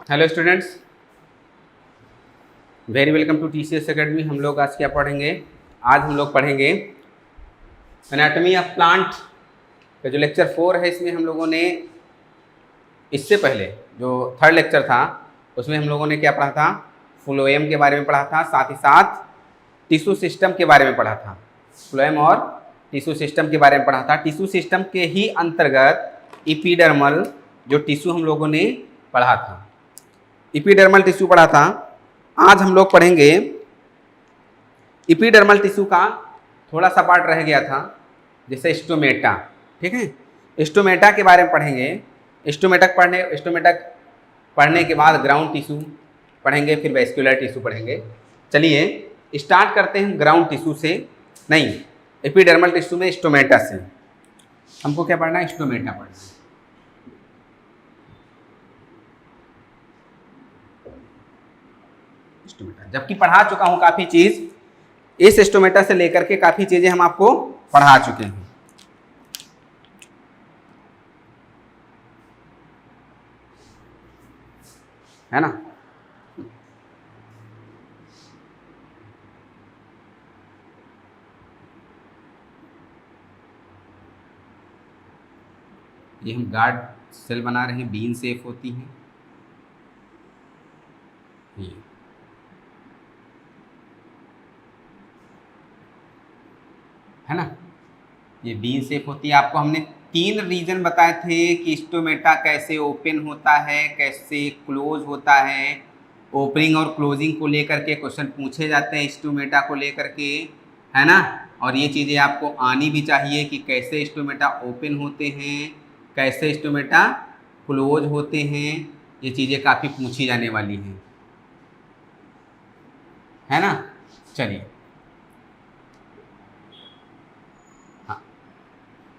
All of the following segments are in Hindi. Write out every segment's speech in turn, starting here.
Hello students, very welcome to TCS academy. हम लोग आज क्या पढ़ेंगे? आज हम लोग पढ़ेंगे एनाटॉमी ऑफ प्लांट का जो लेक्चर 4 है। इसमें हम लोगों ने इससे पहले जो थर्ड लेक्चर था उसमें हम लोगों ने क्या पढ़ा था? फ्लोएम के बारे में पढ़ा था, साथ ही साथ टिश्यू सिस्टम के बारे में पढ़ा था। फ्लोएम और टिश्यू सिस्टम के बारे में पढ़ा था। टिश्यू सिस्टम के ही अंतर्गत एपिडर्मल जो टिश्यू हम लोगों ने पढ़ा था, एपिडर्मल टिश्यू पढ़ा था। आज हम लोग पढ़ेंगे एपिडर्मल टिश्यू का थोड़ा सा पार्ट रह गया था, जैसे स्टोमेटा। ठीक है, स्टोमेटा के बारे में पढ़ेंगे। स्टोमेटा पढ़ने के बाद ग्राउंड टिश्यू पढ़ेंगे, फिर वैस्कुलर टिश्यू पढ़ेंगे। चलिए स्टार्ट करते हैं ग्राउंड टिश्यू से, नहीं एपिडर्मल टिश्यू में स्टोमेटा से। हमको क्या पढ़ना है? स्टोमेटा पढ़ना है। स्टोमेटा जबकि पढ़ा चुका हूं काफी चीज, इस स्टोमेटा से लेकर के काफी चीजें हम आपको पढ़ा चुके हैं, है ना। ये हम गार्ड सेल बना रहे हैं, बीन शेप होती हैं ये, है ना। ये बीन शेप होती है। आपको हमने 3 रीजन बताए थे कि स्टोमेटा कैसे ओपन होता है, कैसे क्लोज होता है। ओपनिंग और क्लोजिंग को लेकर के क्वेश्चन पूछे जाते हैं स्टोमेटा को लेकर के, है ना। और ये चीज़ें आपको आनी भी चाहिए कि कैसे स्टोमेटा ओपन होते हैं, कैसे स्टोमेटा क्लोज होते हैं। ये चीज़ें काफ़ी पूछी जाने वाली हैं, है ना। चलिए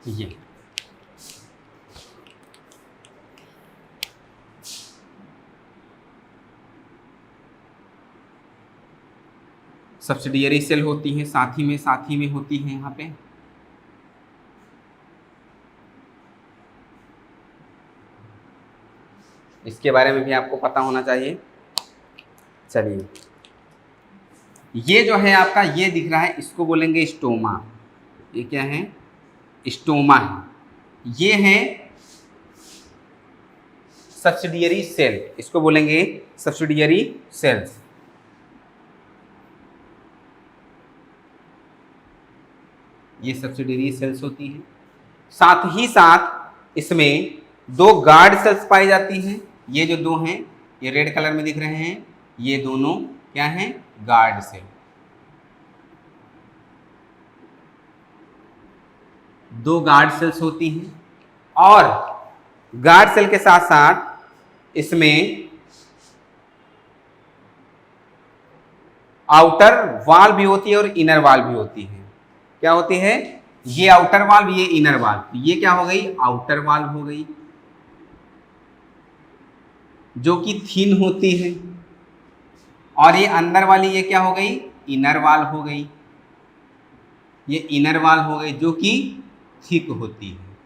ये सब्सिडियरी सेल होती हैं, साथ ही में होती हैं यहाँ पे। इसके बारे में भी आपको पता होना चाहिए। चलिए ये जो है आपका, ये दिख रहा है, इसको बोलेंगे स्टोमा। ये क्या है? स्टोमा है। ये है सब्सिडियरी सेल, इसको बोलेंगे सब्सिडियरी सेल्स। ये सब्सिडियरी सेल्स होती हैं। साथ ही साथ इसमें 2 गार्ड सेल्स पाई जाती हैं। ये जो 2 हैं, ये रेड कलर में दिख रहे हैं, ये दोनों क्या हैं? Guard cell. 2 गार्ड सेल्स होती हैं। और गार्ड सेल के साथ साथ इसमें आउटर वॉल भी होती है और इनर वॉल भी होती है। क्या होती है? ये आउटर वॉल, ये इनर वॉल। ये क्या हो गई? आउटर वॉल हो गई, जो कि थिन होती है। और ये अंदर वाली ये क्या हो गई? इनर वॉल हो गई। ये इनर वॉल हो गई जो कि थिक होती है।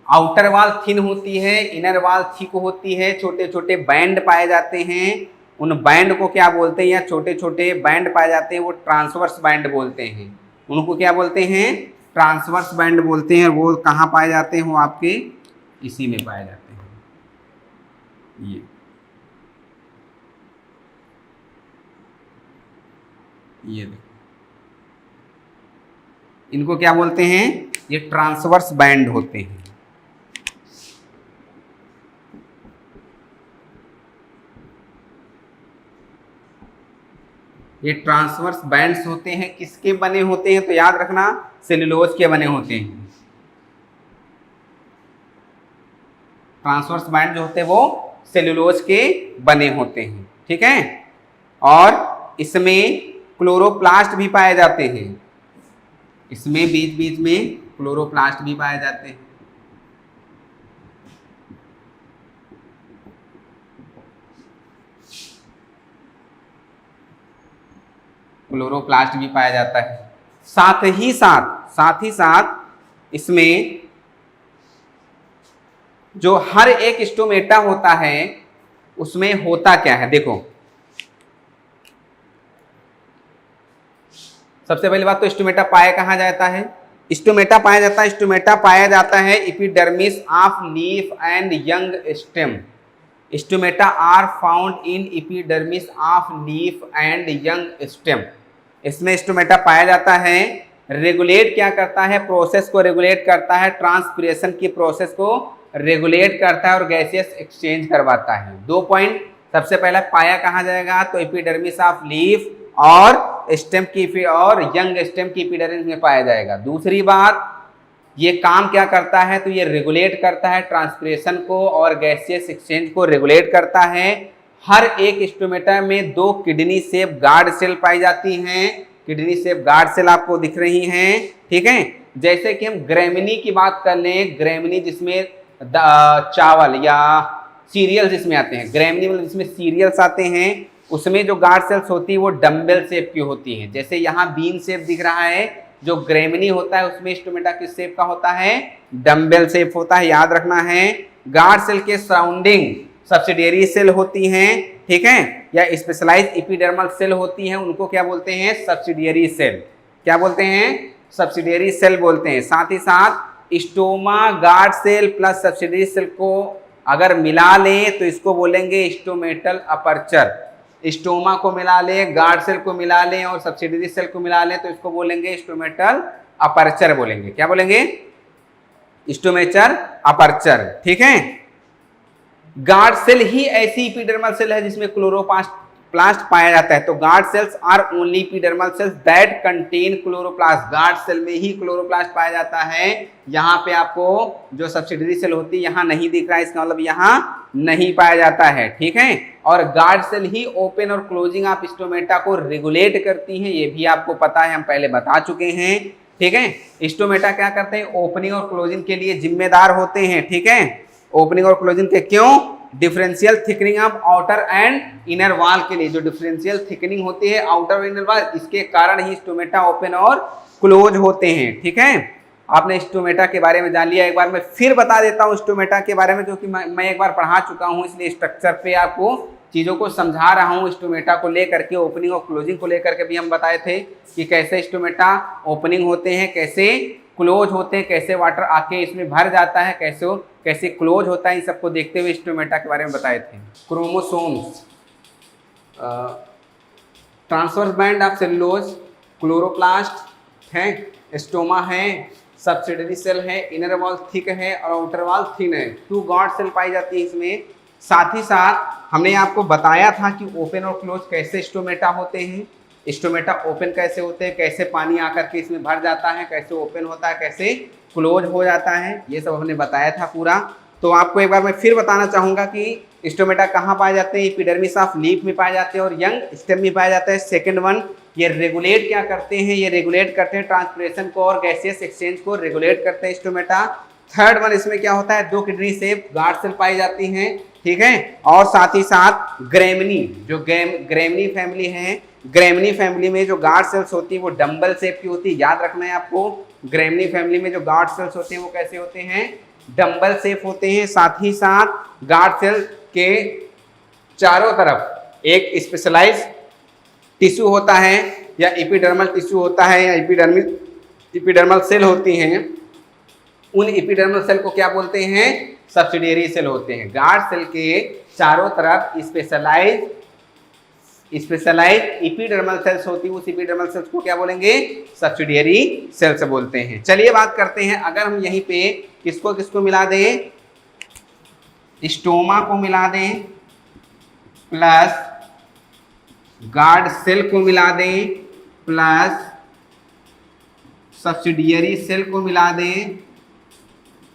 आउटर वॉल थिन होती है, इनर वॉल थिक होती है। छोटे छोटे बैंड पाए जाते हैं, उन बैंड को क्या बोलते हैं? या छोटे छोटे बैंड पाए जाते हैं, वो ट्रांसवर्स बैंड बोलते हैं। उनको क्या बोलते हैं? ट्रांसवर्स बैंड बोलते हैं। वो कहाँ पाए जाते हैं? वो आपके इसी में पाए जाते हैं। ये देखो, इनको क्या बोलते हैं? ये ट्रांसवर्स बैंड होते हैं। ये ट्रांसवर्स बैंड्स होते हैं। किसके बने होते हैं? तो याद रखना, सेल्यूलोज के बने होते हैं। ट्रांसवर्स बैंड जो होते हैं वो सेल्यूलोज के बने होते हैं, ठीक है। और इसमें क्लोरोप्लास्ट भी पाए जाते हैं। इसमें बीच बीच में क्लोरोप्लास्ट भी पाए जाते हैं। क्लोरोप्लास्ट भी पाया जाता है। साथ ही साथ इसमें जो हर एक स्टोमेटा होता है उसमें होता क्या है देखो। सबसे पहली बात तो स्टोमेटा पाया कहाँ जाता है, स्टोमेटा पाया जाता है, स्टोमेटा पाया जाता है epidermis of leaf and young stem. Stomata are found in epidermis of leaf and young stem. इसमें स्टोमेटा पाया जाता है। रेगुलेट क्या करता है, प्रोसेस को रेगुलेट करता है, ट्रांसपिरेशन की प्रोसेस को रेगुलेट करता है और गैसियस एक्सचेंज करवाता है। 2 पॉइंट। सबसे पहला पाया कहाँ जाएगा, तो एपिडर्मिस ऑफ लीफ और स्टेम की और यंग स्टेम की एपिडर्मिस में पाया जाएगा। दूसरी बात, ये काम क्या करता है, तो ये रेगुलेट करता है ट्रांसपिरेशन को और गैसियस एक्सचेंज को रेगुलेट करता है। हर एक स्टोमेटा में 2 किडनी शेप गार्ड सेल पाई जाती हैं। किडनी शेप गार्ड सेल आपको दिख रही हैं, ठीक है। जैसे कि हम ग्रेमिनी की बात कर लें, ग्रेमिनी जिसमें चावल या सीरियल जिसमें आते हैं, ग्रेमिनी मतलब जिसमें सीरियल्स आते हैं, उसमें जो गार्ड सेल्स होती है वो डम्बेल शेप की होती हैं। जैसे यहाँ बीन शेप दिख रहा है, जो ग्रेमिनी होता है उसमें स्टोमेटा किस शेप का होता है, डम्बेल शेप होता है, याद रखना है। गार्ड सेल के सराउंडिंग सब्सिडियरी सेल होती हैं, ठीक है, या स्पेशलाइज एपिडर्मल सेल होती हैं, उनको क्या बोलते हैं, सब्सिडियरी सेल। क्या बोलते हैं, सब्सिडियरी सेल बोलते हैं। साथ ही साथ stoma guard cell plus subsidiary cell को अगर मिला लें तो इसको बोलेंगे स्टोमेटल अपर्चर। स्टोमा को मिला लें, गार्ड सेल को मिला लें और सब्सिडियरी सेल को मिला लें तो इसको बोलेंगे स्टोमेटल अपर्चर बोलेंगे। क्या बोलेंगे, स्टोमेचर अपर्चर, ठीक है। गार्ड सेल ही ऐसी एपिडर्मल सेल है जिसमें क्लोरोप्लास्ट पाया जाता है। तो guard cells are only epidermal cells that contain chloroplast. Guard cell में ही क्लोरोप्लास्ट पाया जाता है। यहाँ पे आपको जो सब्सिडियरी सेल होती है यहाँ नहीं दिख रहा है, इसका मतलब यहाँ नहीं पाया जाता है, ठीक है। और गार्ड सेल ही ओपन और क्लोजिंग ऑफ स्टोमेटा को रेगुलेट करती हैं, ये भी आपको पता है, हम पहले बता चुके हैं, ठीक है। स्टोमेटा क्या करते हैं, ओपनिंग और क्लोजिंग के लिए जिम्मेदार होते हैं, ठीक है। ओपनिंग और क्लोजिंग के क्यों, differential thickening of outer and inner wall के लिए। जो डिफरेंशियल थिकनिंग होती है आउटर और इनर वॉल, इसके कारण ही स्टोमेटा ओपन और क्लोज होते हैं, ठीक है। आपने स्टोमेटा के बारे में जान लिया। एक बार मैं फिर बता देता हूँ स्टोमेटा के बारे में, क्योंकि मैं एक बार पढ़ा चुका हूँ, इसलिए स्ट्रक्चर पे आपको चीज़ों को समझा रहा हूँ। स्टोमेटा को लेकर के, ओपनिंग और क्लोजिंग को लेकर के भी हम बताए थे कि कैसे स्टोमेटा ओपनिंग होते हैं, कैसे क्लोज होते हैं, कैसे वाटर आके इसमें भर जाता है, कैसे क्लोज होता है, इन सबको देखते हुए स्टोमेटा के बारे में बताए थे। Chromosomes, transverse band of cellulose, chloroplast है, स्टोमा है, सब्सिडियरी सेल है, इनर वॉल थिक है और आउटर वॉल थिन है। 2 गार्ड सेल पाई जाती है इसमें। साथ ही साथ हमने आपको बताया था कि ओपन और क्लोज कैसे स्टोमेटा होते हैं। स्टोमेटा ओपन कैसे होते हैं, कैसे पानी आकर के इसमें भर जाता है, कैसे ओपन होता है, कैसे क्लोज हो जाता है, ये सब हमने बताया था पूरा। तो आपको एक बार मैं फिर बताना चाहूँगा कि स्टोमेटा कहाँ पाए जाते हैं, एपिडर्मिस ऑफ लीफ में पाए जाते हैं और यंग स्टेम में पाया जाता है। सेकंड वन, ये रेगुलेट क्या करते हैं, ये रेगुलेट करते हैं ट्रांसपिरेशन को और गैसियस एक्सचेंज को रेगुलेट करते हैं स्टोमेटा। थर्ड वन, इसमें क्या होता है, 2 किडनी शेप गार्ड सेल पाई जाती हैं, ठीक है। और साथ ही साथ ग्रेमिनी, जो ग्रेमिनी फैमिली है, ग्रेमिनी फैमिली में जो गार्ड सेल्स होती है वो डम्बल शेप की होती है। याद रखना है आपको, ग्रेमिनी फैमिली में जो गार्ड सेल्स होते हैं वो कैसे होते हैं, डम्बल शेप होते हैं। साथ ही साथ गार्ड सेल के चारों तरफ एक स्पेशलाइज टिश्यू होता है या एपिडर्मल टिश्यू होता है या एपिडर्मल सेल होती हैं। उन एपिडर्मल सेल को क्या बोलते हैं, सब्सिडियरी सेल होते हैं। गार्ड सेल के चारों तरफ स्पेशलाइज एपिडर्मल सेल्स होती है, उस एपिडर्मल सेल्स को क्या बोलेंगे, सब्सिडियरी सेल्स बोलते हैं। चलिए बात करते हैं, अगर हम यहीं पे किसको किसको मिला दें, स्टोमा को मिला दें प्लस गार्ड सेल को मिला दें प्लस सब्सिडियरी सेल को मिला दें,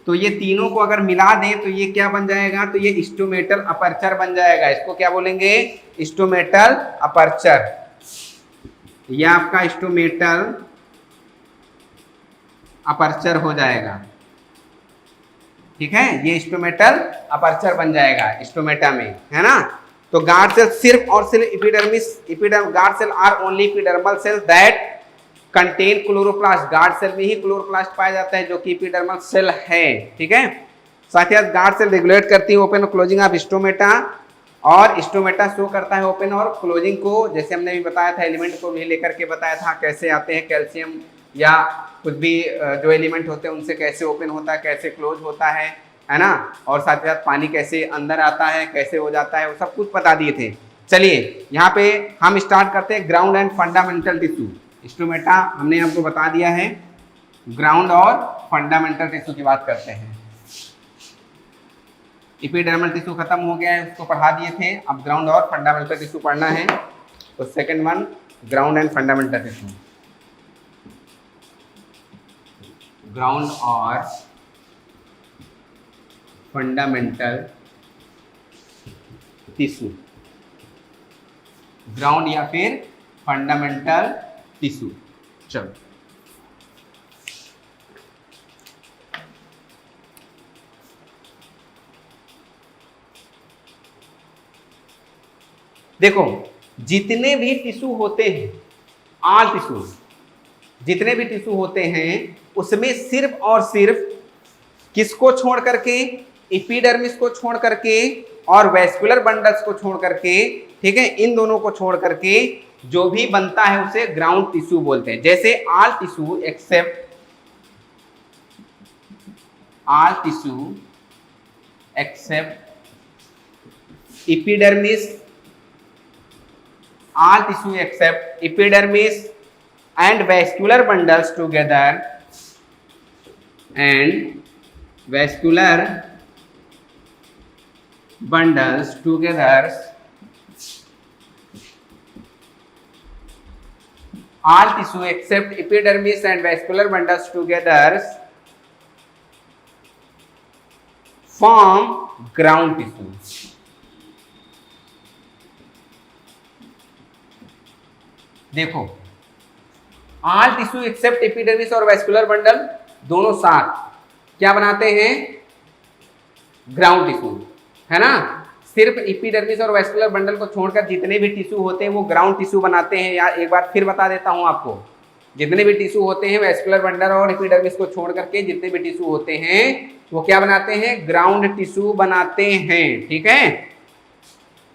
तो ये तीनों को अगर मिला दें तो ये क्या बन जाएगा, तो ये स्टोमेटल अपर्चर बन जाएगा। इसको क्या बोलेंगे, स्टोमेटल अपर्चर। यह आपका स्टोमेटल अपर्चर हो जाएगा, ठीक है। ये स्टोमेटल अपर्चर बन जाएगा स्टोमेटा में, है ना। तो गार्ड सेल सिर्फ और सिर्फ guard cell are only epidermal cell that contain chloroplast. Guard cell में ही क्लोरोप्लास्ट पाया जाता है जो कि एपिडर्मल सेल है, ठीक है। साथ ही साथ गार्ड सेल रेगुलेट करती है ओपन और क्लोजिंग ऑफ स्टोमेटा। और स्टोमेटा शो करता है ओपन और क्लोजिंग को, जैसे हमने भी बताया था, एलिमेंट को भी लेकर के बताया था कैसे आते हैं, कैल्शियम या कुछ भी जो एलिमेंट होते हैं उनसे कैसे ओपन होता है, कैसे क्लोज होता है ना, और साथ ही साथ पानी कैसे अंदर आता है, कैसे हो जाता है, वो सब कुछ बता दिए थे। चलिए यहाँ पे हम स्टार्ट करते हैं ground and fundamental tissue. Stomata हमने आपको बता दिया है, ग्राउंड और फंडामेंटल टिश्यू की बात करते हैं। एपिडर्मल टिश्यू खत्म हो गया है, उसको पढ़ा दिए थे, अब ग्राउंड और फंडामेंटल टिश्यू पढ़ना है। तो second one, ground and fundamental tissue. Ground और फंडामेंटल टिश्यू, ग्राउंड या फिर फंडामेंटल टिश्यू। चलो देखो, जितने भी टिश्यू होते हैं, ऑल टिश्यू, जितने भी टिश्यू होते हैं उसमें सिर्फ और सिर्फ किसको छोड़ करके, एपिडर्मिस को छोड़ करके और वैस्कुलर बंडल्स को छोड़ करके, ठीक है, इन दोनों को छोड़ करके जो भी बनता है उसे ग्राउंड टिश्यू बोलते हैं। जैसे all tissue except epidermis, all tissue except epidermis and vascular bundles together, and vascular bundles together, all tissue except epidermis and vascular bundles together form ground tissue। देखो, ऑल टिश्यू एक्सेप्ट एपिडर्मिस और वैस्कुलर बंडल दोनों साथ क्या बनाते हैं, ग्राउंड टिश्यू, है ना। सिर्फ एपिडर्मिस और वैस्कुलर बंडल को छोड़कर जितने भी टिश्यू होते हैं वो ग्राउंड टिश्यू बनाते हैं। यार एक बार फिर बता देता हूं आपको, जितने भी टिश्यू होते हैं वैस्कुलर बंडल और एपिडर्मिस को छोड़ करके जितने भी टिश्यू होते हैं वो क्या बनाते हैं, ग्राउंड टिश्यू बनाते हैं, ठीक है।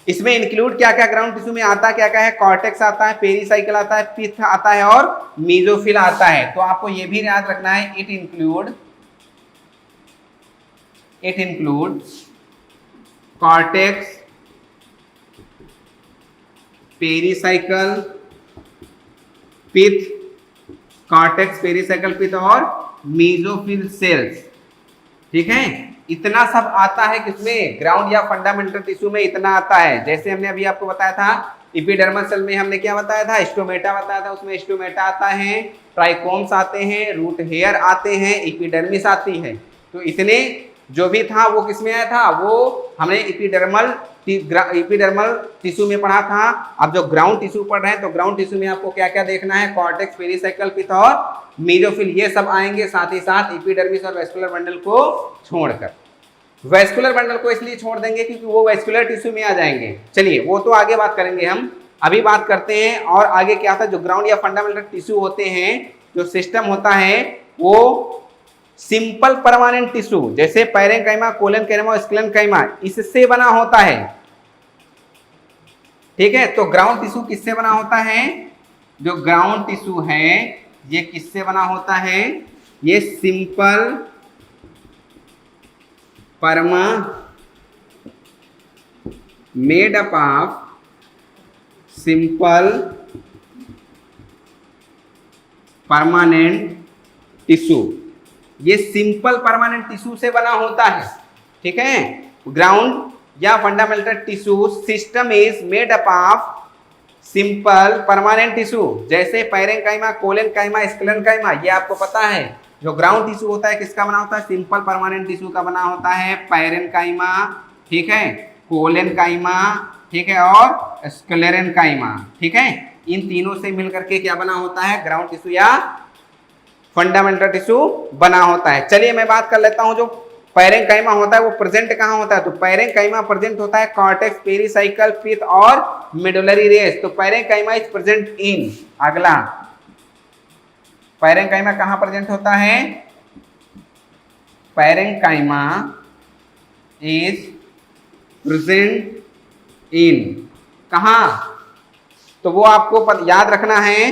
इसमें इंक्लूड क्या क्या ग्राउंड टिश्यू में आता क्या क्या है, कॉर्टेक्स आता है, पेरिसाइकिल आता है, पिथ आता है और मेसोफिल आता है। तो आपको ये भी याद रखना है, it include cortex, pericycle, pith, cortex, pericycle, pith और मेसोफिल सेल्स, ठीक है। इतना सब आता है किसमें, ग्राउंड या फंडामेंटल टिश्यू में इतना आता है। जैसे हमने अभी आपको बताया था एपिडर्मल सेल में हमने क्या बताया था, स्टोमेटा बताया था, उसमें स्टोमेटा आता है, ट्राइकोम्स आते हैं, रूट हेयर आते हैं, एपिडर्मिस आती है। तो इतने जो भी था वो किसमें आया था, वो हमने एपिडर्मल टिश्यू में पढ़ा था। अब जो ग्राउंड टिश्यू पढ़ रहे हैं तो ग्राउंड टिश्यू में आपको क्या क्या देखना है, कॉर्टेक्स, पेरिसाइकिल, पिथ और मेसोफिल, ये सब आएंगे, साथ ही साथ एपिडर्मिस और वैस्कुलर बंडल को छोड़कर। वैस्कुलर बंडल को इसलिए छोड़ देंगे क्योंकि वो वैस्कुलर टिश्यू में आ जाएंगे। चलिए वो तो आगे बात करेंगे हम, अभी बात करते हैं और आगे क्या था, जो ग्राउंड या फंडामेंटल टिश्यू होते हैं, जो सिस्टम होता है वो सिंपल परमानेंट टिश्यू, जैसे पैरेंकाइमा, कोलेनकाइमा और स्क्लेरेंकाइमा, इससे बना होता है, ठीक है। तो ग्राउंड टिश्यू किससे बना होता है, जो ग्राउंड टिश्यू है ये किससे बना होता है, ये simple perma made up of simple permanent tissue, ये सिंपल परमानेंट टिश्यू से बना होता है, ठीक है। ग्राउंड या fundamental tissue system is made up of simple permanent tissue, जैसे पैरेंकाइमा, कोलेनकाइमा, स्क्लेरेंकाइमा, ये आपको पता है। जो ग्राउंड टिश्यू होता है किसका बना होता है, सिंपल परमानेंट टिश्यू का बना होता है, पैरेंकाइमा, ठीक है, कोलेनकाइमा, ठीक है, और स्क्लेरेंकाइमा, ठीक है। इन तीनों से मिलकर के क्या बना होता है, ग्राउंड टिश्यू या फंडामेंटल टिश्यू बना होता है। चलिए मैं बात कर लेता हूं, जो पैरेंकाइमा होता है वो प्रेजेंट कहां होता है, तो पैरेंकाइमा प्रेजेंट होता है कॉर्टेक्स, पेरिसाइकिल, पिथ और मेडुलरी रेस। तो पैरेंकाइमा इज प्रेजेंट इन, अगला पैरेंकाइमा कहां प्रेजेंट होता है, पैरेंकाइमा इज प्रेजेंट इन कहाँ, तो वो आपको याद रखना है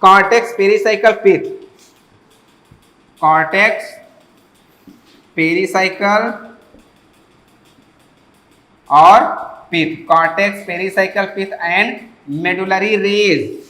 cortex pericycle pith, cortex pericycle और pith, cortex pericycle pith and medullary rays,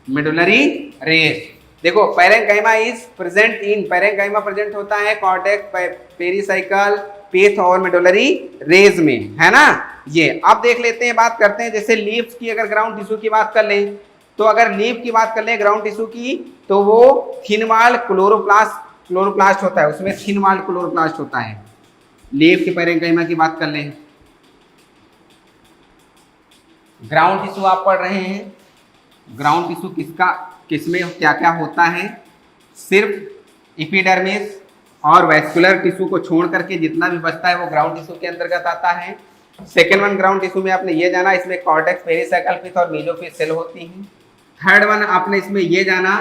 medullary rays. देखो parenchyma is present in, parenchyma present होता है कॉर्टेक्स पेरिसाइकल पिथ और मेडुलरी रेज में, है ना। ये अब देख लेते हैं, बात करते हैं जैसे लीव्स की, अगर ग्राउंड टिश्यू की बात कर लें, तो अगर लीव की बात कर लें ग्राउंड टिश्यू की, तो वो थिन वॉल्ड क्लोरोप्लास्ट होता है, उसमें थिन वॉल्ड क्लोरोप्लास्ट होता है। लीव की पैरेंकाइमा की बात कर लें, ग्राउंड टिश्यू आप पढ़ रहे हैं, ग्राउंड टिश्यू किसमें क्या क्या होता है, सिर्फ एपिडर्मिस और वैस्कुलर टिश्यू को छोड़ करके जितना भी बचता है वो ग्राउंड टिश्यू के अंतर्गत आता है। सेकेंड वन ग्राउंड टिश्यू में आपने ये जाना, इसमें कॉर्टेक्स पेरिसाइकल पिथ और मेसोफिल सेल होती हैं। थर्ड वन आपने इसमें ये जाना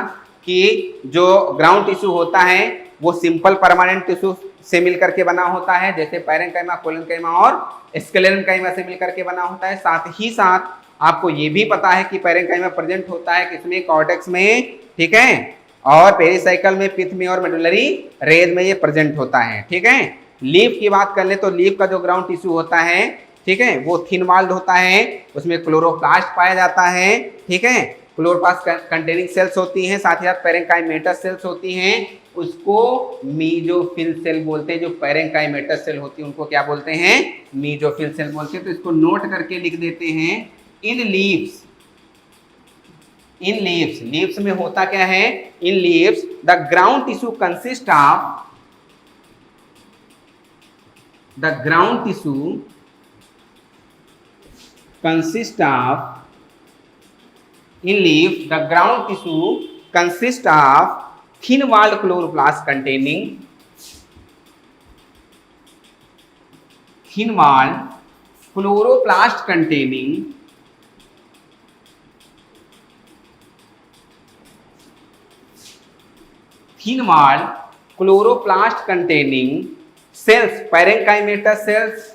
कि जो ग्राउंड टिश्यू होता है वो सिंपल परमानेंट टिश्यू से मिलकर के बना होता है, जैसे पैरेंकाइमा, कोलेनकाइमा और स्क्लेरेनकाइमा से मिलकर के बना होता है। साथ ही साथ आपको ये भी पता है कि पैरेंकाइमा प्रेजेंट होता है किसमें, कॉर्टेक्स में, ठीक है, और पेरिसाइकल में, पिथ में और मेडुलरी रेज में ये प्रेजेंट होता है, ठीक है। लीफ की बात कर ले तो लीफ का जो ग्राउंड टिश्यू होता है, ठीक है, वो थिन वॉल्ड होता है, उसमें क्लोरोप्लास्ट पाया जाता है, ठीक है, क्लोरोप्लास्ट कंटेनिंग सेल्स होती हैं, साथ ही साथ पैरेंकाइमेटस सेल्स होती हैं, उसको मीजोफिल सेल बोलते हैं। जो पैरेंकाइमेटस सेल होती है उनको क्या बोलते हैं, मीजोफिल सेल बोलते हैं। तो इसको नोट करके लिख देते हैं, in leaves, in leaves, leaves में होता क्या है, in leaves the ground tissue consist of, the ground tissue consist of, in leaf the ground tissue consist of thin walled chloroplast containing, thin walled chloroplast containing thin walled chloroplast containing cells, parenchymatous cells,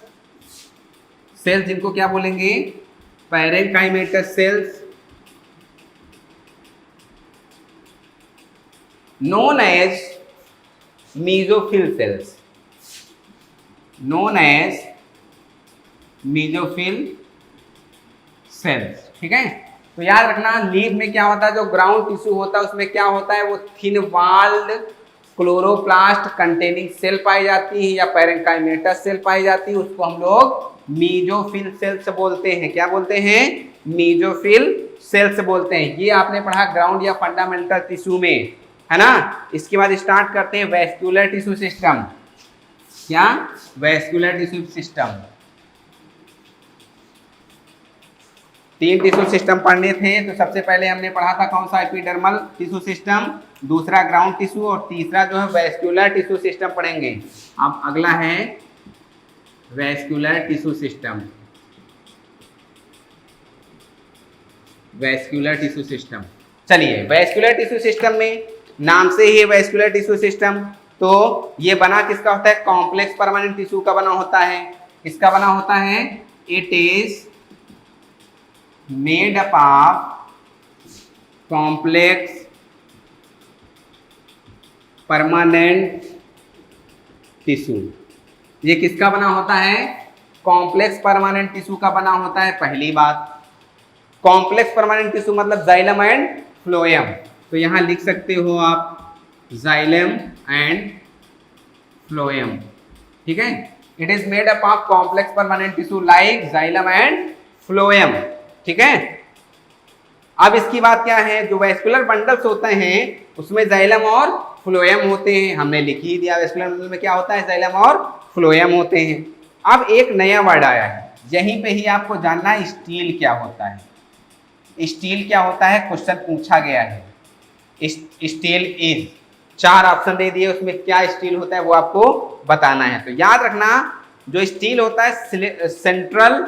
cells जिनको क्या बोलेंगे, parenchymatous cells, known as mesophyll cells, known as mesophyll cells, ठीक है। तो याद रखना लीफ में क्या होता है, जो ग्राउंड टिश्यू होता है उसमें क्या होता है, वो thin walled chloroplast containing cell पाई जाती है या पैरेंकाइमेटस सेल पाई जाती है, उसको हम लोग मीजोफिल सेल्स बोलते हैं। क्या बोलते हैं, मीजोफिल सेल्स बोलते हैं। ये आपने पढ़ा ग्राउंड या फंडामेंटल टिश्यू में, है ना। इसके बाद स्टार्ट करते हैं वैस्कुलर टिश्यू सिस्टम। क्या, vascular tissue system, 3 tissue system पढ़ने थे। तो सबसे पहले हमने पढ़ा था कौन सा, एपिडर्मल टिश्यू सिस्टम, दूसरा ग्राउंड टिश्यू और तीसरा जो है वैस्कुलर टिश्यू सिस्टम पढ़ेंगे। अब अगला है vascular tissue system, vascular tissue system. चलिए वैस्कुलर टिश्यू सिस्टम में नाम से ही वैस्कुलर टिश्यू सिस्टम, तो ये बना किसका होता है, कॉम्प्लेक्स परमानेंट टिश्यू का बना होता है। किसका बना होता है, it is made up of complex permanent tissue. ये किसका बना होता है, कॉम्प्लेक्स परमानेंट टिश्यू का बना होता है। पहली बात, कॉम्प्लेक्स परमानेंट टिश्यू मतलब जाइलम एंड फ्लोएम, तो यहां लिख सकते हो आप जाइलम एंड फ्लोएम, ठीक है। It is made up of complex permanent tissue like xylem and phloem, ठीक है। अब इसकी बात क्या है, जो वैस्कुलर बंडल्स होते हैं उसमें जाइलम और फ्लोएम होते हैं, हमने लिख ही दिया। वैस्कुलर बंडल में क्या होता है, जाइलम और फ्लोएम होते हैं। अब एक नया वर्ड आया है, यहीं पे ही आपको जानना है स्टील क्या होता है। स्टील क्या होता है, क्वेश्चन पूछा गया है। स्टील इज, 4 ऑप्शन दे दिए, उसमें क्या स्टील होता है वो आपको बताना है। तो याद रखना, जो स्टील होता है central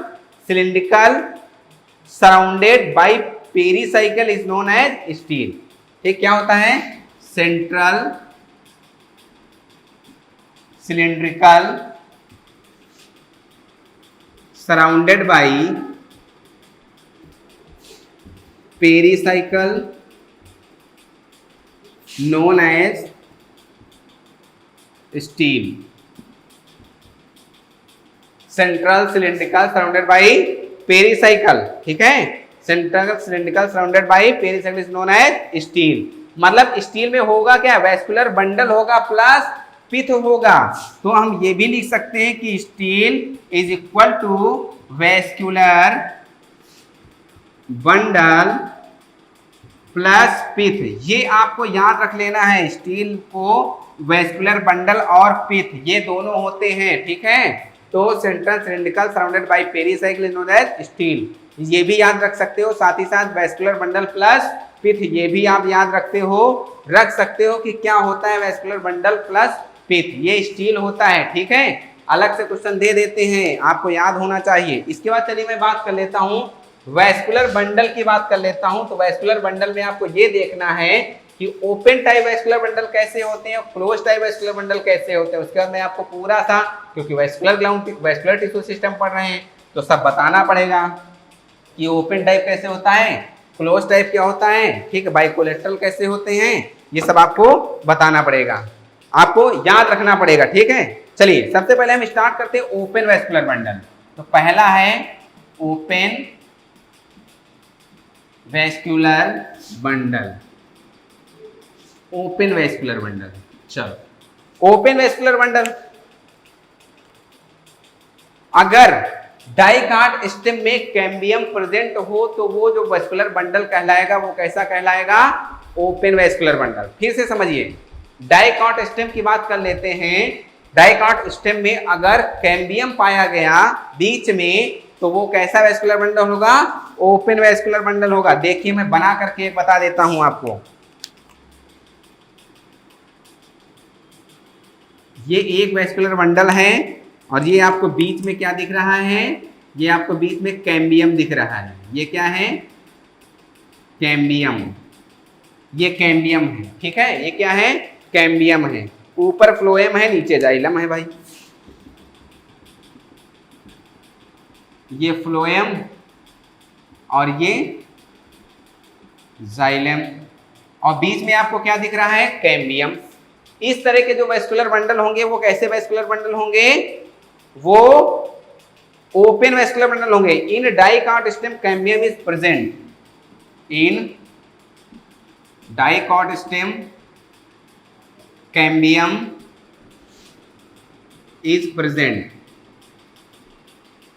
cylindrical surrounded by pericycle is known as steel. ठीक, क्या होता है, central cylindrical surrounded by pericycle known as steel. Central cylindrical surrounded by pericycle, ठीक है, central cylindrical surrounded by pericycle is known as steel. मतलब स्टील में होगा क्या, वैस्कुलर बंडल होगा प्लस पिथ होगा। तो हम ये भी लिख सकते हैं कि steel is equal to vascular bundle plus pith. ये आपको याद रख लेना है, स्टील को वैस्कुलर बंडल और पिथ ये दोनों होते हैं, ठीक है। तो central cylindrical surrounded by pericycle is known as stele, ये भी याद रख सकते हो। साथ ही साथ वैस्कुलर बंडल प्लस पिथ ये भी आप याद रख सकते हो कि क्या होता है वैस्कुलर बंडल प्लस पिथ, ये स्टील होता है, ठीक है। अलग से क्वेश्चन दे देते हैं, आपको याद होना चाहिए। इसके बाद चलिए मैं बात कर लेता हूँ वैस्कुलर बंडल की बात कर लेता हूँ। तो वैस्कुलर बंडल में आपको ये देखना है कि ओपन टाइप वैस्कुलर बंडल कैसे होते हैं, क्लोज टाइप वैस्कुलर बंडल कैसे होते हैं। उसके बाद मैं आपको पूरा सा, क्योंकि वैस्कुलर टिश्यू सिस्टम पढ़ रहे हैं तो सब बताना पड़ेगा कि ओपन टाइप कैसे होता है, क्लोज टाइप क्या होता है, ठीक है, बाइकोलेटरल कैसे होते हैं, ये सब आपको बताना पड़ेगा, आपको याद रखना पड़ेगा, ठीक है। चलिए सबसे पहले हम स्टार्ट करते हैं ओपन वैस्कुलर बंडल। तो पहला है open vascular bundle, open vascular bundle. चलो ओपन वैस्कुलर बंडल, अगर डाइकाट स्टेम में कैम्बियम प्रेजेंट हो तो वो जो वैस्कुलर बंडल कहलाएगा वो कैसा कहलाएगा, ओपन वैस्कुलर बंडल। फिर से समझिए, डाइकाट स्टेम की बात कर लेते हैं। डाइकाट स्टेम में अगर कैम्बियम पाया गया बीच में तो वो कैसा वैस्कुलर बंडल होगा, ओपन वैस्कुलर बंडल होगा। देखिए मैं बना करके एक बता देता हूं आपको। ये एक वैस्कुलर बंडल है और ये आपको बीच में क्या दिख रहा है, ये आपको बीच में कैम्बियम दिख रहा है। ये क्या है, कैम्बियम, ये कैम्बियम है, ठीक है, ये क्या है, कैम्बियम है। ऊपर फ्लोएम है, नीचे जाइलम है भाई, ये फ्लोएम और ये जाइलम, और बीच में आपको क्या दिख रहा है, कैम्बियम। इस तरह के जो वैस्कुलर बंडल होंगे वो कैसे वैस्कुलर बंडल होंगे, वो ओपन वैस्कुलर बंडल होंगे। In dicot stem cambium is present, in dicot stem cambium is present.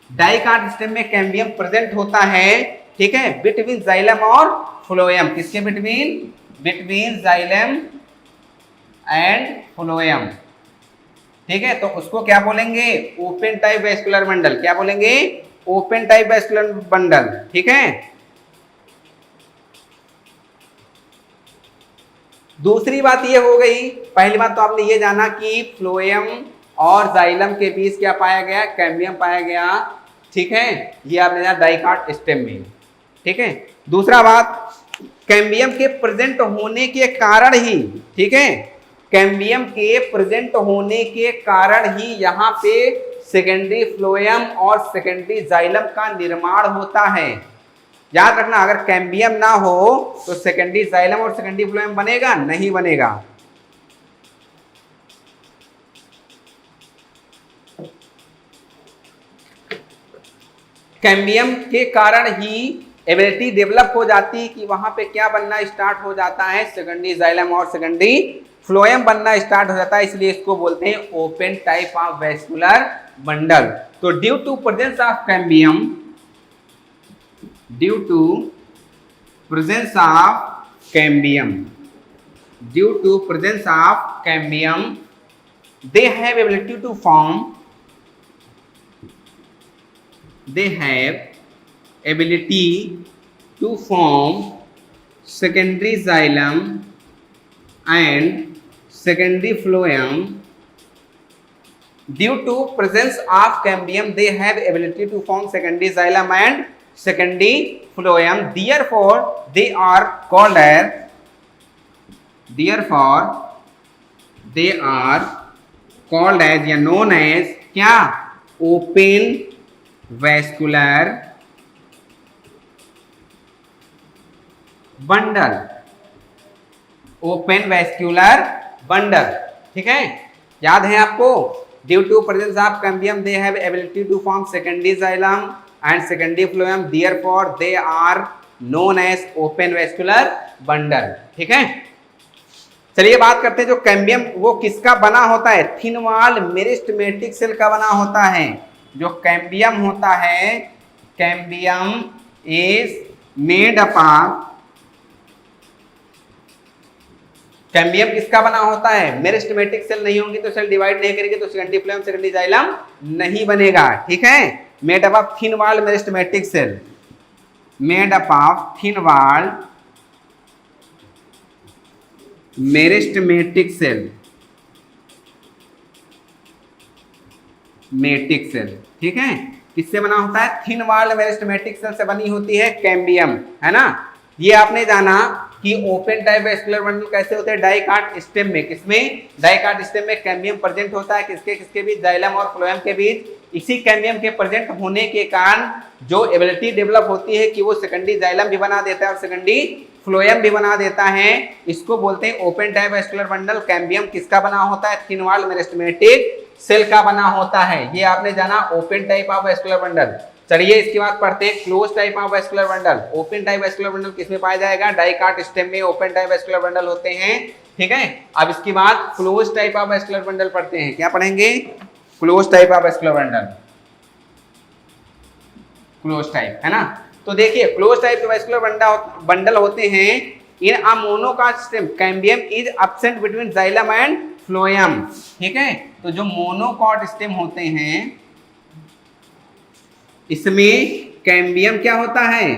Dicot stem में कैम्बियम प्रेजेंट होता है, ठीक है, बिटवीन जाइलम और फ्लोएम। किसके between, between xylem and phloem, ठीक है। तो उसको क्या बोलेंगे, ओपन टाइप वैस्कुलर बंडल। क्या बोलेंगे, ओपन टाइप वैस्कुलर बंडल, ठीक है। दूसरी बात ये हो गई, पहली बात तो आपने ये जाना कि फ्लोएम और जाइलम के बीच क्या पाया गया, कैम्बियम पाया गया, ठीक है, ये आपने जाना डाइकाट स्टेम में, ठीक है। दूसरा बात, कैम्बियम के प्रेजेंट होने के कारण ही, ठीक है, कैम्बियम के प्रेजेंट होने के कारण ही यहाँ पे सेकेंडरी फ्लोएम और सेकेंडरी जाइलम का निर्माण होता है। याद रखना, अगर कैम्बियम ना हो तो सेकेंडरी जाइलम और सेकेंडरी फ्लोएम बनेगा, नहीं बनेगा। कैम्बियम के कारण ही एबिलिटी डेवलप हो जाती कि वहां पे क्या बनना स्टार्ट हो जाता है, सेकेंडरी जाइलम और सेकेंडरी फ्लोएम बनना स्टार्ट हो जाता है, इसलिए इसको बोलते हैं open type of vascular bundle. तो due to presence of cambium, due to presence of cambium, due to presence of cambium, they have ability to form, they have ability to form secondary xylem and secondary phloem. Due to presence of cambium, they have ability to form secondary xylem and secondary phloem. Therefore, they are called as, therefore they are called as या known as क्या, open vascular bundle, open vascular bundle, ठीक है, याद है आपको। Due to presence of cambium they have ability to form secondary xylem and secondary phloem, therefore they are known as open vascular bundle, ठीक है। चलिए बात करते हैं जो कैम्बियम वो किसका बना होता है, थिन वॉल मेरिस्टेमेटिक सेल का बना होता है। जो कैम्बियम होता है, cambium is made up of, cambium किसका बना होता है, मेरिस्टेमेटिक सेल नहीं होंगी तो सेल डिवाइड नहीं करेगी तो सेकेंडरी फ्लोएम सेकेंडरी जाइलम नहीं बनेगा, ठीक है। Made up of thin wall meristematic cell, made up of thin wall meristematic cell, मेटिक सेल, ठीक है। किससे बना होता है, थिन वॉल मेरिस्टेमेटिक सेल से बनी होती है कैम्बियम, है ना। ये आपने जाना कि ओपन टाइप वैस्कुलर बंडल कैसे होते हैं, डाइकाट स्टेम में, किसमें, डाइकाट स्टेम में कैम्बियम प्रेजेंट होता है, किसके किसके बीच, जाइलम और फ्लोएम के बीच। इसी कैम्बियम के प्रेजेंट होने के कारण जो एबिलिटी डेवलप होती है कि वो सेकेंडरी जाइलम भी बना देता है और सेकेंडरी फ्लोएम भी बना देता है, इसको बोलते हैं open type vascular bundle. Cambium किसका बना होता है, थिन वॉल मेरिस्टेमेटिक सेल का बना होता है। ये आपने जाना open type of vascular bundle. चलिए इसके बाद पढ़ते हैं close type of vascular bundle. Open type vascular bundle किसमें पाया जाएगा, डाइकाट स्टेम में ओपन टाइप वैस्कुलर बंडल होते हैं, ठीक है। अब इसके बाद close type of vascular bundle पढ़ते हैं। क्या पढ़ेंगे, close type of vascular bundle, close type, है ना। तो देखिए क्लोज टाइप के वैस्कुलर बंडल होते हैं इन अ मोनोकास्ट system, cambium is absent between xylem and phloem, ठीक है। तो जो मोनोकॉट स्टेम होते हैं इसमें कैम्बियम क्या होता है,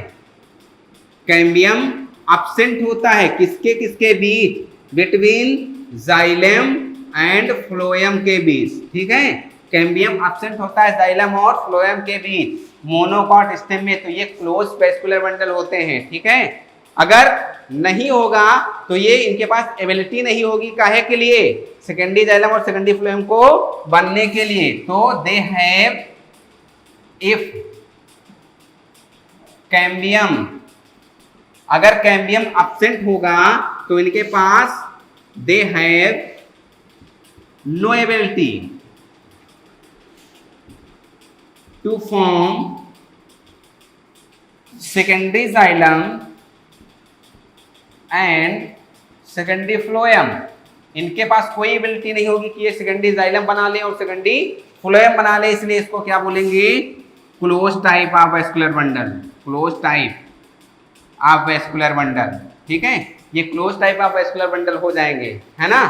कैम्बियम एब्सेंट होता है, किसके किसके बीच, बिटवीन जाइलम एंड फ्लोएम के बीच, ठीक है। कैम्बियम एब्सेंट होता है जाइलम और फ्लोएम के बीच मोनोकॉट स्टेम में, तो ये क्लोज वैस्कुलर बंडल होते हैं, ठीक है। अगर नहीं होगा तो ये इनके पास एबिलिटी नहीं होगी, काहे के लिए, सेकेंडरी जाइलम और सेकेंडरी फ्लोएम को बनने के लिए। तो दे हैव, इफ कैम्बियम, अगर कैम्बियम एब्सेंट होगा तो इनके पास they have no ability to form secondary xylem and secondary phloem. इनके पास कोई एबिलिटी नहीं होगी कि ये सेकेंडरी जाइलम बना ले और सेकेंडरी फ्लोएम बना ले, इसलिए इसको क्या बोलेंगे, close type of vascular bundle, close type of vascular bundle, ठीक है। ये close type of vascular bundle हो जाएंगे, है ना।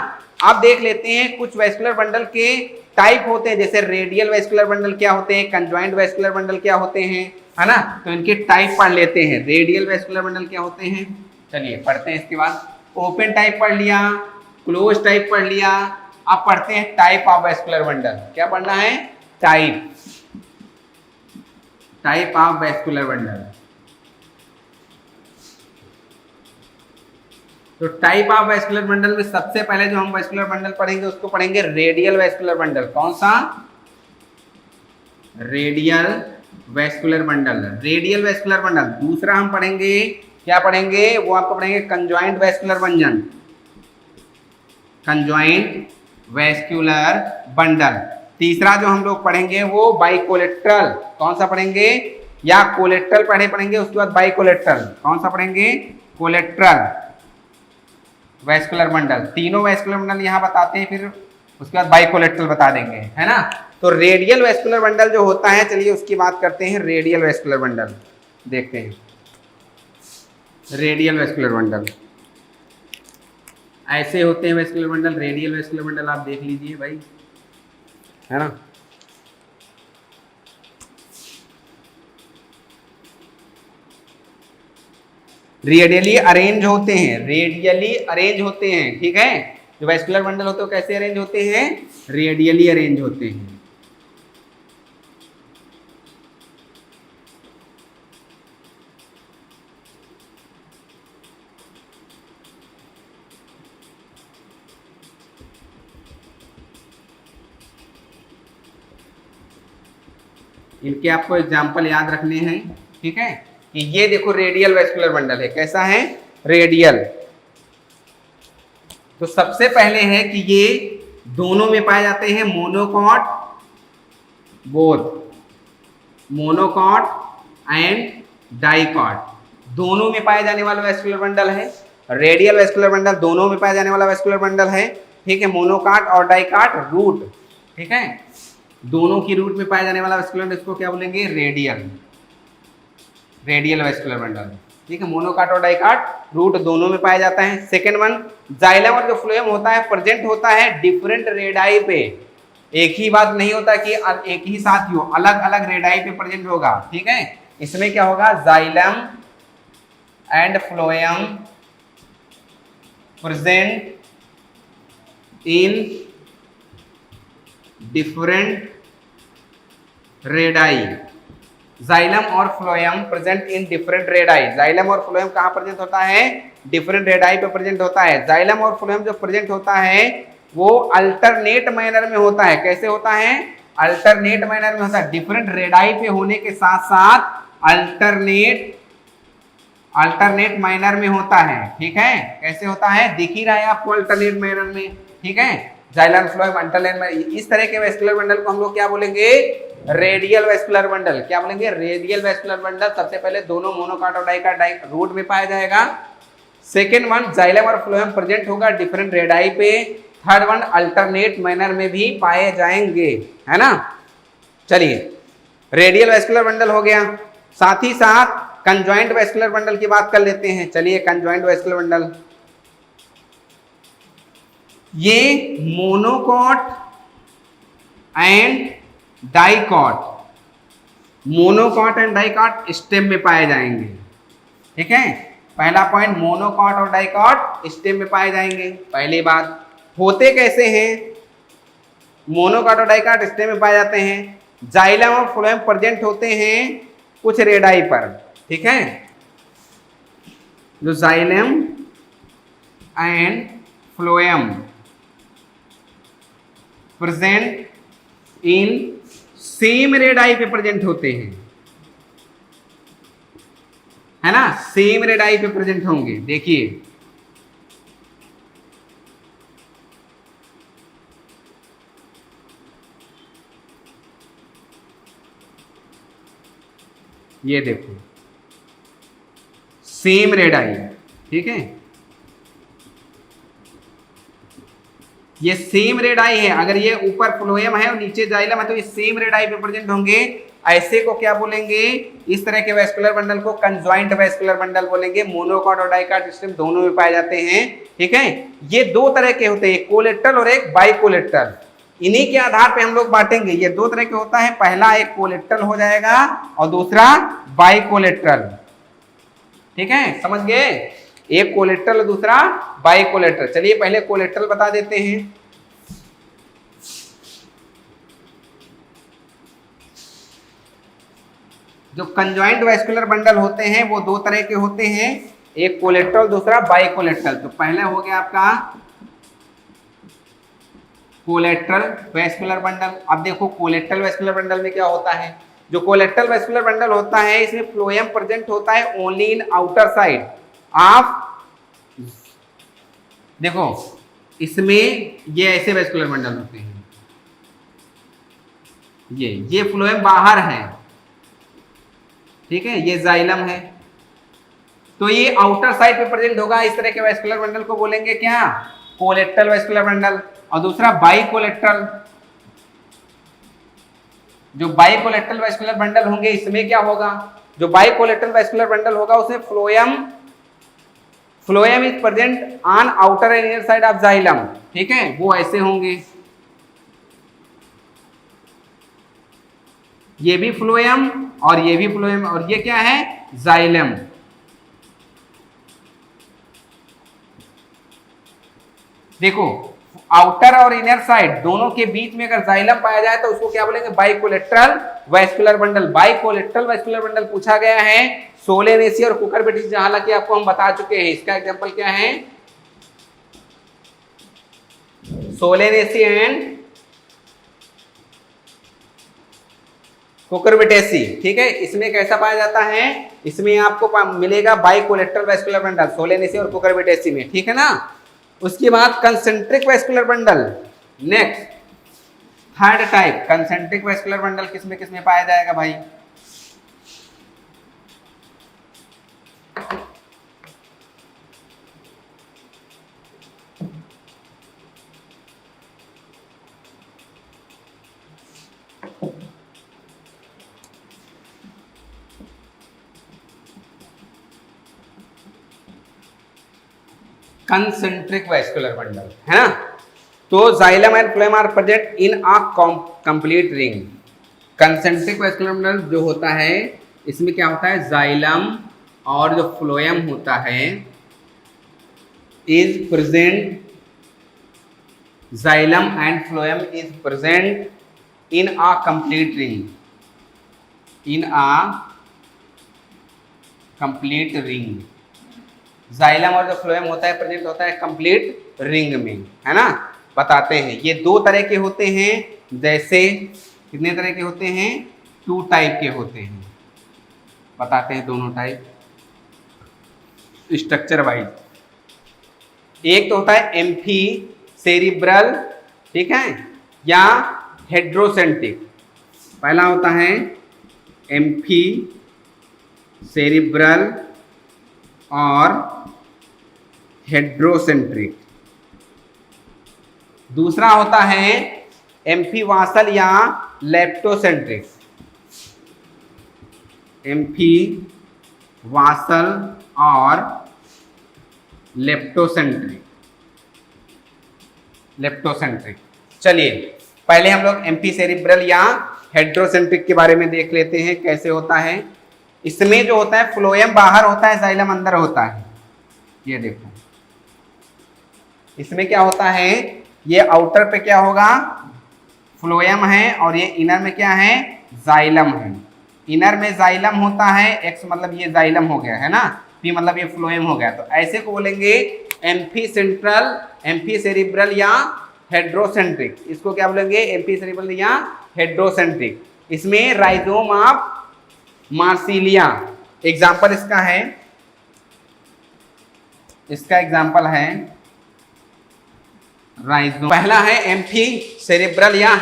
अब देख लेते हैं कुछ वैस्कुलर बंडल के टाइप होते हैं, जैसे रेडियल वैस्कुलर बंडल क्या होते हैं, कंजॉइंट वैस्कुलर बंडल क्या होते हैं, है ना। तो इनके टाइप पढ़ लेते हैं, रेडियल वैस्कुलर बंडल क्या होते हैं, चलिए पढ़ते हैं। इसके बाद ओपन टाइप पढ़ लिया, क्लोज टाइप पढ़ लिया, अब पढ़ते हैं टाइप ऑफ वैस्कुलर बंडल। क्या पढ़ना है, type, type of vascular bundle. तो टाइप ऑफ वैस्कुलर बंडल में सबसे पहले जो हम वैस्कुलर बंडल पढ़ेंगे उसको पढ़ेंगे रेडियल वैस्कुलर बंडल। कौन सा, radial vascular bundle, radial vascular bundle. दूसरा हम पढ़ेंगे, क्या पढ़ेंगे, वो आपको पढ़ेंगे conjoint vascular bundle, conjoint vascular bundle. तीसरा जो हम लोग पढ़ेंगे वो बाइकोलेट्रल, कौन सा पढ़ेंगे, या कोलेट्रल पढ़ेंगे, उसके बाद बाइकोलेट्रल, कौन सा पढ़ेंगे, कोलेट्रल वैस्कुलर बंडल। तीनों वैस्कुलर बंडल यहाँ बताते हैं, फिर उसके बाद बाइकोलेट्रल बता देंगे, है ना। तो रेडियल वैस्कुलर बंडल जो होता है, चलिए उसकी बात करते हैं। रेडियल वैस्कुलर बंडल देखते हैं, रेडियल वैस्कुलर बंडल ऐसे होते हैं vascular bundle. Radial vascular bundle आप देख लीजिए भाई, है ना। रेडियली अरेंज होते हैं, रेडियली अरेंज होते हैं, ठीक है। जो वैस्कुलर बंडल होते हैं कैसे अरेंज होते हैं, रेडियली अरेंज होते हैं। इनके आपको एग्जाम्पल याद रखने हैं, ठीक है। कि ये देखो रेडियल वेस्कुलर बंडल है, कैसा है, रेडियल। तो सबसे पहले है कि ये दोनों में पाए जाते हैं, monocot, both monocot and dicot, दोनों में पाए जाने वाला वेस्कुलर बंडल है। रेडियल वेस्कुलर बंडल दोनों में पाया जाने वाला वेस्कुलर बंडल है, ठीक है। मोनोकॉट और डाइकॉट रूट, ठीक है, दोनों की रूट में पाया जाने वाला वेस्कुलर बंडल, इसको क्या बोलेंगे, रेडियल, रेडियल वेस्कुलर बंडल, ठीक है। मोनोकॉट और डाइकॉट रूट दोनों में पाया जाता है। सेकंड वन, जाइलम और जो फ्लोएम होता है प्रेजेंट होता है डिफरेंट रेडाई पे, एक ही बात नहीं होता कि एक ही साथ ही हो, अलग अलग रेडाई पे प्रेजेंट होगा, ठीक है। इसमें क्या होगा, xylem and phloem present in different radii, xylem और phloem present in different radii. Xylem और फ्लोएम कहां प्रेजेंट होता है, डिफरेंट रेडाई पे प्रेजेंट होता है। जाइलम और फ्लोएम जो प्रेजेंट होता है वो अल्टरनेट मैनर में होता है, कैसे होता है, अल्टरनेट मैनर में होता है, डिफरेंट रेडाई पे होने के साथ साथ अल्टरनेट मैनर में होता है, ठीक है। कैसे होता है, दिख ही रहा है आपको, अल्टरनेट मैनर में, ठीक है। जाइलम फ्लोएम अल्टरनेट में, इस तरह के वेस्कुलर बंडल को हम लोग क्या बोलेंगे, रेडियल वेस्कुलर बंडल, क्या बोलेंगे, रेडियल वेस्कुलर बंडल। सबसे पहले दोनों मोनोकॉट और डाइकॉट रूट में पाया जाएगा। सेकेंड वन, जाइलम और फ्लोएम प्रेजेंट होगा डिफरेंट रेडाई पे। थर्ड वन, अल्टरनेट मैनर में भी पाए जाएंगे, है ना। चलिए, रेडियल वेस्कुलर बंडल हो गया, साथ ही साथ कंजॉइंट वेस्कुलर बंडल की बात कर लेते हैं। चलिए, कंजॉइंट वेस्कुलर बंडल, ये monocot and dicot, monocot and dicot stem में पाए जाएंगे, ठीक है। पहला पॉइंट, मोनोकॉट और डाइकॉट स्टेम में पाए जाएंगे। पहली बात, होते कैसे हैं, मोनोकॉट और डाइकॉट स्टेम में पाए जाते हैं। जाइलम और फ्लोएम प्रेजेंट होते हैं कुछ रेडाई पर, ठीक है। जो xylem and phloem present in same radii पे प्रेजेंट होते हैं, है ना, सेम रेडाई पे प्रेजेंट होंगे। देखिए, ये देखो, सेम रेडाई, ठीक है, ये सेम रेडाई है। अगर ये ऊपर फ्लोएम है और नीचे जाइलम है तो ये सेम रेडाई पे प्रेजेंट होंगे। ऐसे को क्या बोलेंगे, इस तरह के वेस्कुलर बंडल को कंजॉइंट वेस्कुलर बंडल बोलेंगे। मोनोकॉट और डाइकॉट स्टेम दोनों में पाए जाते हैं, ठीक है। ये दो तरह के होते हैं, एक कोलेट्रल और एक बाइकोलेट्रल। इन्हीं के आधार पे हम लोग बांटेंगे। ये दो तरह के होता है, पहला एक कोलेट्रल हो जाएगा और दूसरा बाइकोलेट्रल, ठीक है, समझ गए। एक कोलेट्रल और दूसरा बाइकोलेट्रल। चलिए पहले कोलेट्रल बता देते हैं। जो कंजॉइंट वेस्कुलर बंडल होते हैं वो दो तरह के होते हैं, एक कोलेट्रल दूसरा बाइकोलेट्रल। तो पहला हो गया आपका कोलेट्रल वेस्कुलर बंडल। अब देखो कोलेट्रल वेस्कुलर बंडल में क्या होता है, जो कोलेट्रल वेस्कुलर बंडल होता है इसमें फ्लोएम प्रेजेंट होता है only in outer side of, देखो इसमें ये ऐसे वेस्कुलर बंडल होते हैं, ये फ्लोएम बाहर है, ठीक है, ये जाइलम है, तो ये आउटर साइड पे प्रेजेंट होगा। इस तरह के वेस्कुलर बंडल को बोलेंगे क्या, कोलेट्रल वेस्कुलर बंडल। और दूसरा बाइकोलेट्रल। जो बाइकोलेट्रल वेस्कुलर बंडल होंगे इसमें क्या होगा, जो बाइकोलेट्रल वेस्कुलर बंडल होगा उसमें phloem is present on outer and inner side of xylem, ठीक है, वो ऐसे होंगे। ये भी फ्लोएम और ये भी फ्लोएम, और ये क्या है, जाइलम। देखो आउटर और इनर साइड दोनों के बीच में अगर जाइलम पाया जाए तो उसको क्या बोलेंगे, बाइकोलेट्रल वेस्कुलर बंडल। बाइकोलेट्रल वेस्कुलर बंडल पूछा गया है सोलेनेसी और कुकुरबिटेसी से, हालांकि आपको हम बता चुके हैं। इसका एग्जांपल क्या है, सोलेनेसी एंड कुकुरबिटेसी, ठीक है। इसमें कैसा पाया जाता है, इसमें आपको मिलेगा by collector vascular bundle Solanaceae और कुकुरबिटेसी में, ठीक है ना। उसके बाद concentric vascular bundle, next third type concentric vascular bundle किसमें किसमें पाया जाएगा भाई। कंसेंट्रिक वेस्कुलर बंडल है ना। तो xylem and phloem are present in a complete ring. Concentric vascular bundle जो होता है इसमें क्या होता है, जाइलम और जो फ्लोएम होता है is present, xylem and phloem is present in a complete ring, in a complete ring. Xylem और जो फ्लोएम होता है प्रेजेंट होता है कंप्लीट रिंग में, है ना। बताते हैं ये दो तरह के होते हैं, जैसे कितने तरह के होते हैं, 2 टाइप के होते हैं। बताते हैं दोनों टाइप स्ट्रक्चर वाइज। एक तो होता है एम्फी सेरिब्रल, ठीक है, या हेड्रोसेंट्रिक। पहला होता है एम्फी सेरिब्रल और हेड्रोसेंट्रिक। दूसरा होता है एम्फीवासल या लेप्टोसेंट्रिक, एम्फीवासल और लेप्टोसेंट्रिक, लेप्टोसेंट्रिक। चलिए पहले हम लोग एम्फी सेरिब्रल या हेड्रोसेंट्रिक के बारे में देख लेते हैं कैसे होता है। इसमें जो होता है फ्लोएम बाहर होता है, जाइलम अंदर होता है। ये देखो इसमें क्या होता है, ये आउटर पे क्या होगा, फ्लोएम है, और ये इनर में क्या है, जाइलम है। इनर में जाइलम होता है, एक्स मतलब ये जाइलम हो गया है ना, पी मतलब ये फ्लोएम हो गया। तो ऐसे को बोलेंगे एम्फी सेंट्रल, एम्फी सेरिब्रल या हेड्रोसेंट्रिक। इसको क्या बोलेंगे, एम्फी सेरिब्रल या हेड्रोसेंट्रिक। इसमें राइजोम ऑफ मार्सिलिया एग्जाम्पल इसका है, इसका एग्जाम्पल है राइजोम। पहला है एम्फी सेरिब्रल या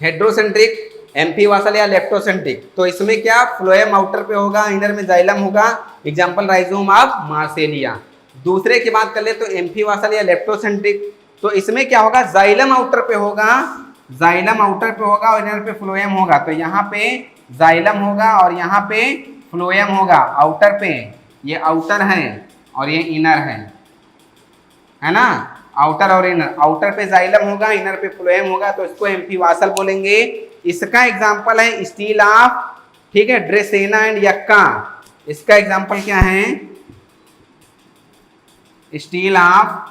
हेड्रोसेंट्रिक, एम्फीवासल या लेप्टोसेंट्रिक। तो इसमें क्या फ्लोएम आउटर पे होगा, इनर में जाइलम होगा, एग्जाम्पल राइजोम ऑफ मार्सिलिया। दूसरे की बात कर ले तो एम्फीवासल या लेप्टोसेंट्रिक, तो इसमें क्या होगा, जाइलम आउटर पे होगा, जाइलम आउटर पे होगा और इनर पे फ्लोएम होगा। तो यहाँ पे जाइलम होगा और यहाँ पे फ्लोएम होगा आउटर पे। ये आउटर है और ये इनर है ना, आउटर और इनर। आउटर पे जाइलम होगा, इनर पे फ्लोएम होगा, तो इसको एम्फीवासल बोलेंगे। इसका एग्जाम्पल है स्टील ऑफ, ठीक है, ड्रेसेना एंड यक्का। इसका एग्जाम्पल क्या है, स्टील ऑफ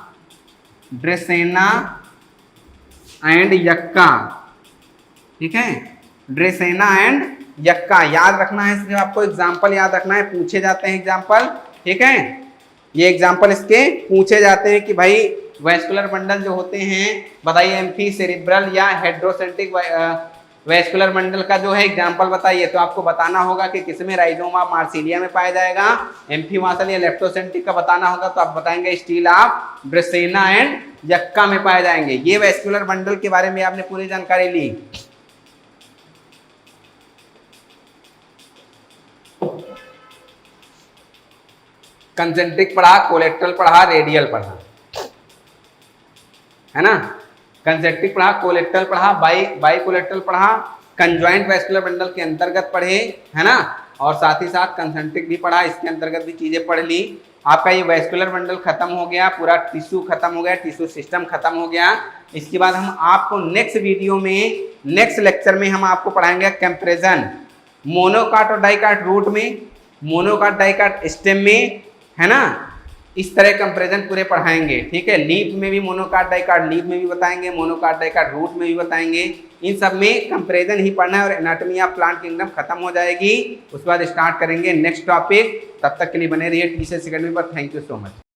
ड्रेसेना एंड यक्का, ठीक है, ड्रेसेना एंड यक्का याद रखना है। सिर्फ आपको एग्जाम्पल याद रखना है, पूछे जाते हैं एग्जाम्पल, ठीक है। ये एग्जाम्पल इसके पूछे जाते हैं कि भाई वेस्कुलर बंडल जो होते हैं, बताइए एम्फी सेरिब्रल या हेड्रोसेंट्रिक वेस्कुलर बंडल का जो है एग्जाम्पल बताइए। तो आपको बताना होगा कि किसमें राइजोम ऑफ मार्सिलिया में पाया जाएगा, एम्फीवासल या लेप्टोसेंट्रिक का बताना होगा तो आप बताएंगे स्टील ऑफ ड्रेसेना एंड यक्का में पाए जाएंगे। ये वेस्कुलर बंडल के बारे में आपने पूरी जानकारी ली। कंसेंट्रिक पढ़ा, कोलेक्ट्रल पढ़ा, रेडियल पढ़ा, है ना। कंसेंट्रिक पढ़ा, कोलेक्ट्रल पढ़ा, बाई कोलेक्ट्रल पढ़ा, कंजॉइंट वेस्कुलर बंडल के अंतर्गत पढ़े, है ना। और साथ ही साथ कंसेंट्रिक भी पढ़ा, इसके अंतर्गत भी चीजें पढ़ ली। आपका ये वेस्कुलर बंडल खत्म हो गया, पूरा टिश्यू खत्म हो गया, टिश्यू सिस्टम खत्म हो गया। इसके बाद हम आपको नेक्स्ट वीडियो में, नेक्स्ट लेक्चर में हम आपको पढ़ाएंगे कंपैरिजन मोनोकाट और डाइकाट रूट में, मोनोकाट डाइकाट स्टेम में, है ना। इस तरह कंपैरिजन पूरे पढ़ाएंगे, ठीक है। लीफ में भी मोनोकाट डाइकाट लीफ में भी बताएंगे, मोनोकाट डाइकाट रूट में भी बताएंगे। इन सब में कंपैरिजन ही पढ़ना है और एनाटॉमी ऑफ प्लांट किंगडम खत्म हो जाएगी। उसके बाद स्टार्ट करेंगे नेक्स्ट टॉपिक। तब तक के लिए बने रहिए टीसीएस एकेडमी पर। Thank you so much.